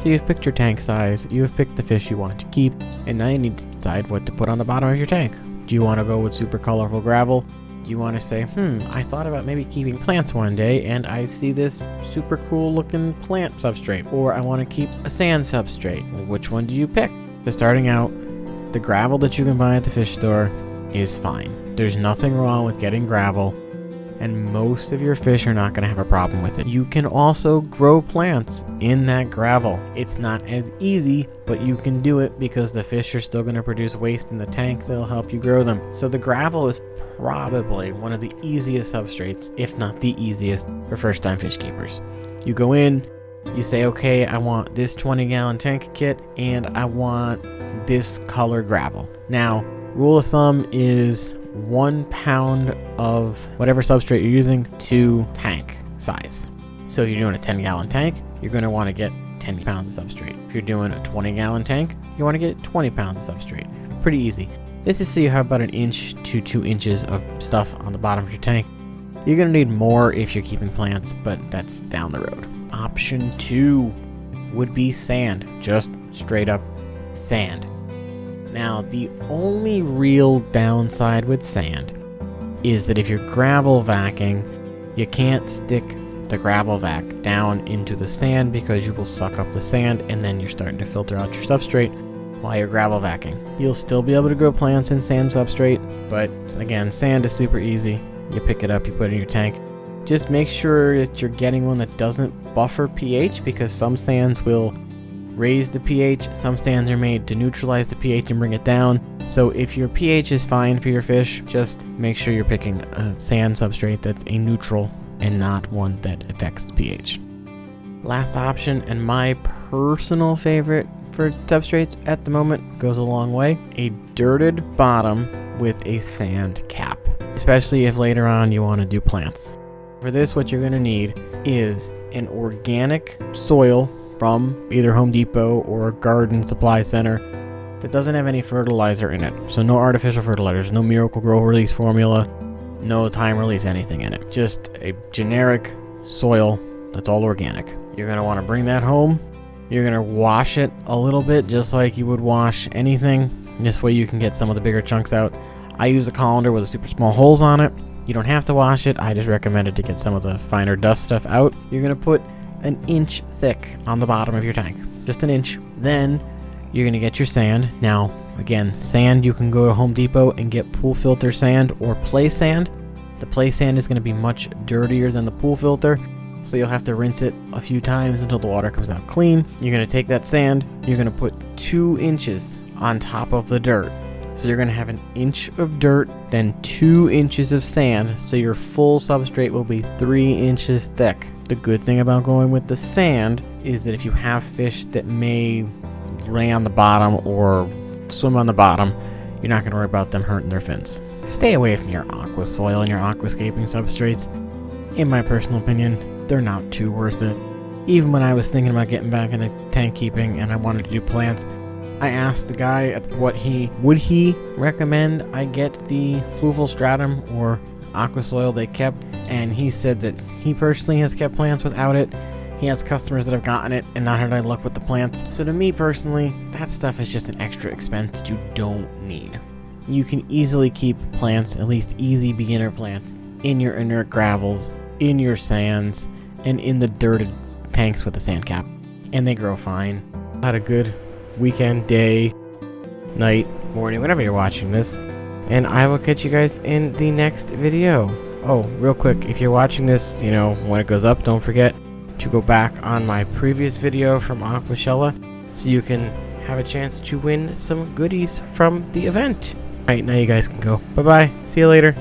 So you've picked your tank size, you've picked the fish you want to keep, and now you need to decide what to put on the bottom of your tank. Do you want to go with super colorful gravel? Do you want to say, I thought about maybe keeping plants one day and I see this super cool looking plant substrate, or I want to keep a sand substrate? Well, which one do you pick? So starting out, the gravel that you can buy at the fish store is fine. There's nothing wrong with getting gravel, and most of your fish are not going to have a problem with it. You can also grow plants in that gravel. It's not as easy, but you can do it because the fish are still going to produce waste in the tank that'll help you grow them. So the gravel is probably one of the easiest substrates, if not the easiest, for first-time fish keepers. You go in, you say, okay, I want this 20-gallon tank kit, and I want this color gravel. Now, rule of thumb is 1 pound of whatever substrate you're using to tank size. So if you're doing a 10-gallon tank, you're going to want to get 10 pounds of substrate. If you're doing a 20-gallon tank, you want to get 20 pounds of substrate. Pretty easy. This is so you have about 1 inch to 2 inches of stuff on the bottom of your tank. You're going to need more if you're keeping plants, but that's down the road. Option 2 would be sand. Just straight up sand. Now, the only real downside with sand is that if you're gravel vacking, you can't stick the gravel vac down into the sand because you will suck up the sand and then you're starting to filter out your substrate while you're gravel vacking. You'll still be able to grow plants in sand substrate, but again, sand is super easy. You pick it up, you put it in your tank. Just make sure that you're getting one that doesn't buffer pH, because some sands will raise the pH. Some sands are made to neutralize the pH and bring it down. So if your pH is fine for your fish, just make sure you're picking a sand substrate that's a neutral and not one that affects the pH. Last option, and my personal favorite for substrates at the moment, goes a long way: a dirted bottom with a sand cap, especially if later on you want to do plants. For this, what you're going to need is an organic soil from either Home Depot or a garden supply center that doesn't have any fertilizer in it. So no artificial fertilizers, no Miracle Grow release formula, no time release anything in it. Just a generic soil that's all organic. You're going to want to bring that home. You're going to wash it a little bit, just like you would wash anything. This way you can get some of the bigger chunks out. I use a colander with super small holes on it. You don't have to wash it. I just recommend it to get some of the finer dust stuff out. You're going to put 1 inch thick on the bottom of your tank. Just 1 inch. Then you're going to get your sand. Now, again, sand, you can go to Home Depot and get pool filter sand or play sand. The play sand is going to be much dirtier than the pool filter, so you'll have to rinse it a few times until the water comes out clean. You're going to take that sand, you're going to put 2 inches on top of the dirt. So you're going to have 1 inch of dirt, then 2 inches of sand, so your full substrate will be 3 inches thick. The good thing about going with the sand is that if you have fish that may lay on the bottom or swim on the bottom, you're not going to worry about them hurting their fins. Stay away from your aqua soil and your aquascaping substrates. In my personal opinion, they're not too worth it. Even when I was thinking about getting back into tank keeping and I wanted to do plants, I asked the guy would he recommend I get the fluval stratum or aqua soil they kept, and he said that he personally has kept plants without it. He has customers that have gotten it and not had any luck with the plants. So to me personally, that stuff is just an extra expense you don't need. You can easily keep plants, at least easy beginner plants, in your inert gravels, in your sands, and in the dirted tanks with the sand cap, and they grow fine. Had a good weekend, day, night, morning, whenever you're watching this, and I will catch you guys in the next video. Oh, real quick, if you're watching this, when it goes up, don't forget to go back on my previous video from Aquashella so you can have a chance to win some goodies from the event. Alright, now you guys can go. Bye bye, see you later.